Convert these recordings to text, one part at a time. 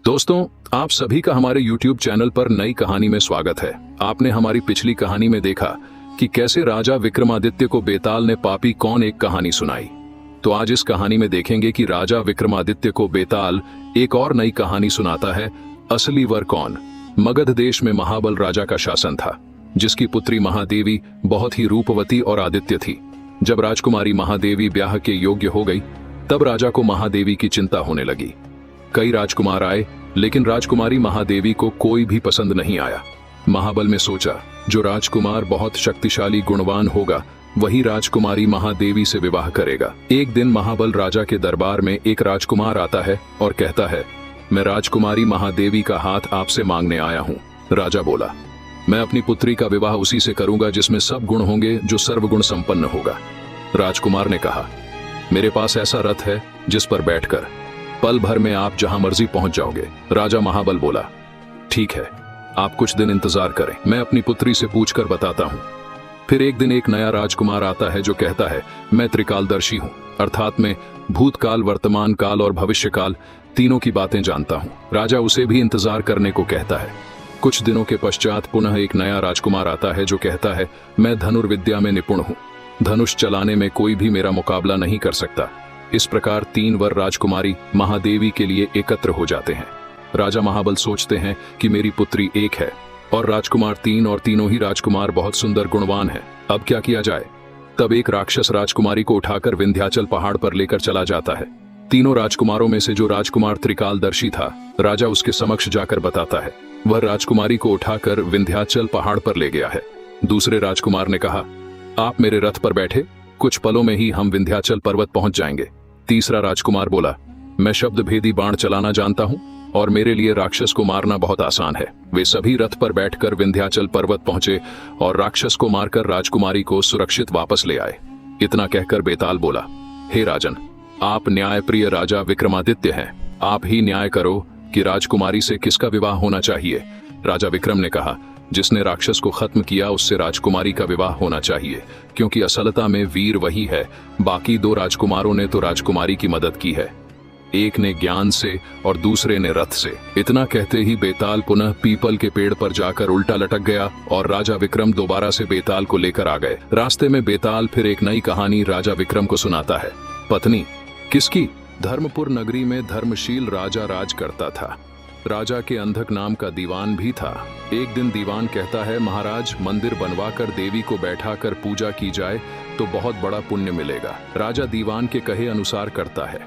दोस्तों, आप सभी का हमारे YouTube चैनल पर नई कहानी में स्वागत है। आपने हमारी पिछली कहानी में देखा कि कैसे राजा विक्रमादित्य को बेताल ने पापी कौन एक कहानी सुनाई। तो आज इस कहानी में देखेंगे कि राजा विक्रमादित्य को बेताल एक और नई कहानी सुनाता है, असली वर कौन। मगध देश में महाबल राजा का शासन था, जिसकी पुत्री महादेवी बहुत ही रूपवती और आदित्य थी। जब राजकुमारी महादेवी ब्याह के योग्य हो गई, तब राजा को महादेवी की चिंता होने लगी। कई राजकुमार आए, लेकिन राजकुमारी महादेवी को कोई भी पसंद नहीं आया। महाबल ने सोचा, जो राजकुमार बहुत शक्तिशाली गुणवान होगा, वही राजकुमारी महादेवी से विवाह करेगा। एक दिन महाबल राजा के दरबार में एक राजकुमार आता है और कहता है, मैं राजकुमारी महादेवी का हाथ आपसे मांगने आया हूँ। राजा बोला, मैं अपनी पुत्री का विवाह उसी से करूंगा जिसमें सब गुण होंगे, जो सर्वगुण संपन्न होगा। राजकुमार ने कहा, मेरे पास ऐसा रथ है जिस पर बैठकर पल भर में आप जहां मर्जी पहुंच जाओगे। राजा महाबल बोला, ठीक है, आप कुछ दिन इंतजार करें, मैं अपनी पुत्री से पूछकर बताता हूं। फिर एक दिन एक नया राजकुमार आता है जो कहता है, मैं त्रिकालदर्शी हूं, अर्थात मैं भूतकाल, वर्तमान काल और भविष्यकाल तीनों की बातें जानता हूं। राजा उसे भी इंतजार करने को कहता है। कुछ दिनों के पश्चात पुनः एक नया राजकुमार आता है जो कहता है, मैं धनुर्विद्या में निपुण हूं, धनुष चलाने में कोई भी मेरा मुकाबला नहीं कर सकता। इस प्रकार 3 वर राजकुमारी महादेवी के लिए एकत्र हो जाते हैं। राजा महाबल सोचते हैं कि मेरी पुत्री एक है और राजकुमार 3 और तीनों ही राजकुमार बहुत सुंदर गुणवान हैं। अब क्या किया जाए? तब एक राक्षस राजकुमारी को उठाकर विंध्याचल पहाड़ पर लेकर चला जाता है। तीनों राजकुमारों में से जो राजकुमार त्रिकालदर्शी था, राजा उसके समक्ष जाकर बताता है। वह राजकुमारी को उठाकर विंध्याचल पहाड़ पर ले गया है। दूसरे राजकुमार ने कहा, आप मेरे रथ पर बैठे, कुछ पलों में ही हम विंध्याचल पर्वत पहुंच जाएंगे। तीसरा राजकुमार बोला, मैं शब्द भेदी बाण चलाना जानता हूं और मेरे लिए राक्षस को मारना बहुत आसान है। वे सभी रथ पर बैठकर विंध्याचल पर्वत पहुंचे और राक्षस को मारकर राजकुमारी को सुरक्षित वापस ले आए। इतना कहकर बेताल बोला, हे राजन, आप न्यायप्रिय राजा विक्रमादित्य हैं, आप ही न्याय करो कि राजकुमारी से किसका विवाह होना चाहिए। राजा विक्रम ने कहा, जिसने राक्षस को खत्म किया उससे राजकुमारी का विवाह होना चाहिए, क्योंकि असलता में वीर वही है। बाकी 2 राजकुमारों ने तो राजकुमारी की मदद की है, एक ने ज्ञान से और दूसरे ने रथ से। इतना कहते ही बेताल पुनः पीपल के पेड़ पर जाकर उल्टा लटक गया और राजा विक्रम दोबारा से बेताल को लेकर आ गए। रास्ते में बेताल फिर एक नई कहानी राजा विक्रम को सुनाता है। पत्नी किसकी? धर्मपुर नगरी में धर्मशील राजा राज करता था। राजा के अंधक नाम का दीवान भी था। एक दिन दीवान कहता है, महाराज, मंदिर बनवाकर देवी को बैठाकर पूजा की जाए तो बहुत बड़ा पुण्य मिलेगा। राजा दीवान के कहे अनुसार करता है।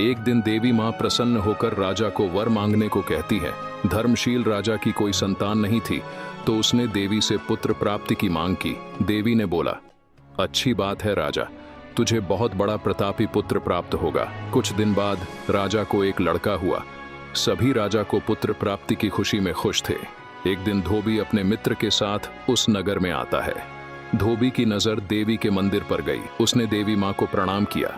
एक दिन देवी मां प्रसन्न होकर राजा को वर मांगने को कहती है। धर्मशील राजा की कोई संतान नहीं थी, तो उसने देवी से पुत्र प्राप्ति की मांग की। देवी ने बोला, अच्छी बात है राजा, तुझे बहुत बड़ा प्रतापी पुत्र प्राप्त होगा। कुछ दिन बाद राजा को एक लड़का हुआ। सभी राजा को पुत्र प्राप्ति की खुशी में खुश थे। एक दिन धोबी अपने मित्र के साथ उस नगर में आता है। धोबी की नजर देवी के मंदिर पर गई। उसने देवी मां को प्रणाम किया।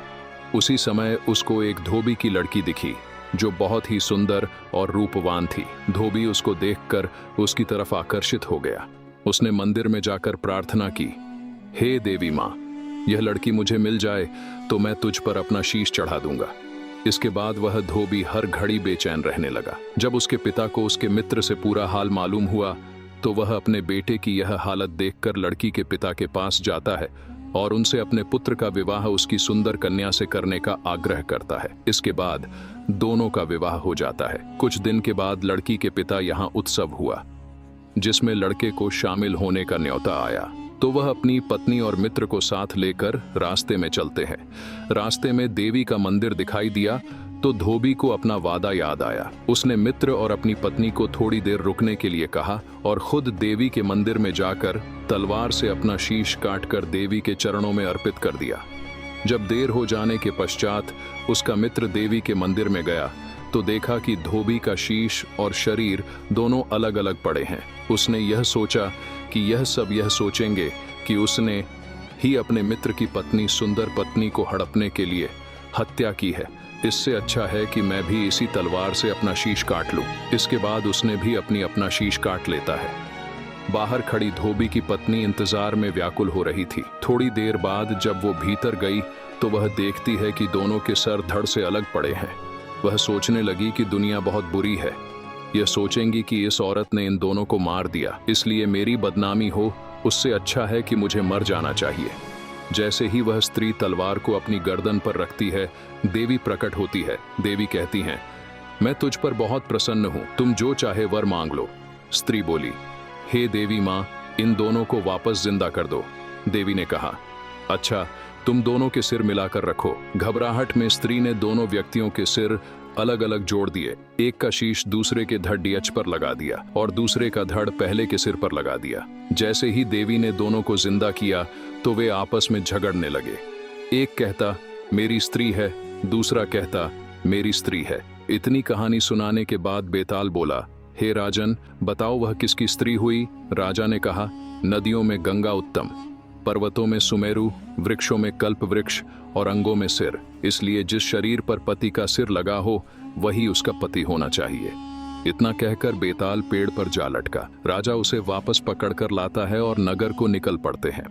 उसी समय उसको एक धोबी की लड़की दिखी जो बहुत ही सुंदर और रूपवान थी। धोबी उसको देखकर उसकी तरफ आकर्षित हो गया। उसने मंदिर में जाकर प्रार्थना की, हे देवी मां, यह लड़की मुझे मिल जाए तो मैं तुझ पर अपना शीश चढ़ा दूंगा। इसके बाद वह धोबी हर घड़ी बेचैन रहने लगा। जब उसके पिता को उसके मित्र से पूरा हाल मालूम हुआ, तो वह अपने बेटे की यह हालत देखकर लड़की के पिता के पास जाता है और उनसे अपने पुत्र का विवाह उसकी सुंदर कन्या से करने का आग्रह करता है। इसके बाद दोनों का विवाह हो जाता है। कुछ दिन के बाद लड़की के पिता यहाँ उत्सव हुआ, जिसमें लड़के को शामिल होने का न्योता आया। तो वह अपनी पत्नी और मित्र को साथ लेकर रास्ते में चलते हैं। रास्ते में देवी का मंदिर दिखाई दिया तो धोबी को अपना वादा याद आया। उसने मित्र और अपनी पत्नी को थोड़ी देर रुकने के लिए कहा और खुद देवी के मंदिर में जाकर तलवार से अपना शीश काटकर देवी के चरणों में अर्पित कर दिया। जब देर हो जाने के पश्चात उसका मित्र देवी के मंदिर में गया तो देखा कि धोबी का शीश और शरीर दोनों अलग अलग पड़े हैं। उसने यह सोचा कि यह सब यह सोचेंगे कि उसने ही अपने मित्र की पत्नी, सुंदर पत्नी को हड़पने के लिए हत्या की है। इससे अच्छा है कि मैं भी इसी तलवार से अपना शीश काट लूं। इसके बाद उसने भी अपना शीश काट लेता है। बाहर खड़ी धोबी की पत्नी इंतजार में व्याकुल हो रही थी। थोड़ी देर बाद जब वो भीतर गई तो वह देखती है कि दोनों के सर धड़ से अलग पड़े हैं। वह सोचने लगी कि दुनिया बहुत बुरी है। यह सोचेंगी कि इस औरत ने इन दोनों को मार दिया, इसलिए मेरी बदनामी हो, उससे अच्छा है कि मुझे मर जाना चाहिए। जैसे ही वह स्त्री तलवार को अपनी गर्दन पर रखती है, देवी प्रकट होती है। देवी कहती हैं, मैं तुझ पर बहुत प्रसन्न हूं, तुम जो चाहे वर मांग लो। स्त्री बोली, हे देवी माँ, इन दोनों को वापस जिंदा कर दो। देवी ने कहा, अच्छा, तुम दोनों के सिर मिलाकर रखो। घबराहट में स्त्री ने दोनों व्यक्तियों के सिर अलग अलग जोड़ दिए। एक का शीश दूसरे के धड़ डीएच पर लगा दिया और दूसरे का धड़ पहले के सिर पर लगा दिया। जैसे ही देवी ने दोनों को जिंदा किया तो वे आपस में झगड़ने लगे। एक कहता, मेरी स्त्री है, दूसरा कहता, मेरी स्त्री है। इतनी कहानी सुनाने के बाद बेताल बोला, हे राजन, बताओ वह किसकी स्त्री हुई? राजा ने कहा, नदियों में गंगा उत्तम, पर्वतों में सुमेरु, वृक्षों में कल्प वृक्ष और अंगों में सिर। इसलिए जिस शरीर पर पति का सिर लगा हो वही उसका पति होना चाहिए। इतना कहकर बेताल पेड़ पर जा लटका। राजा उसे वापस पकड़कर लाता है और नगर को निकल पड़ते हैं।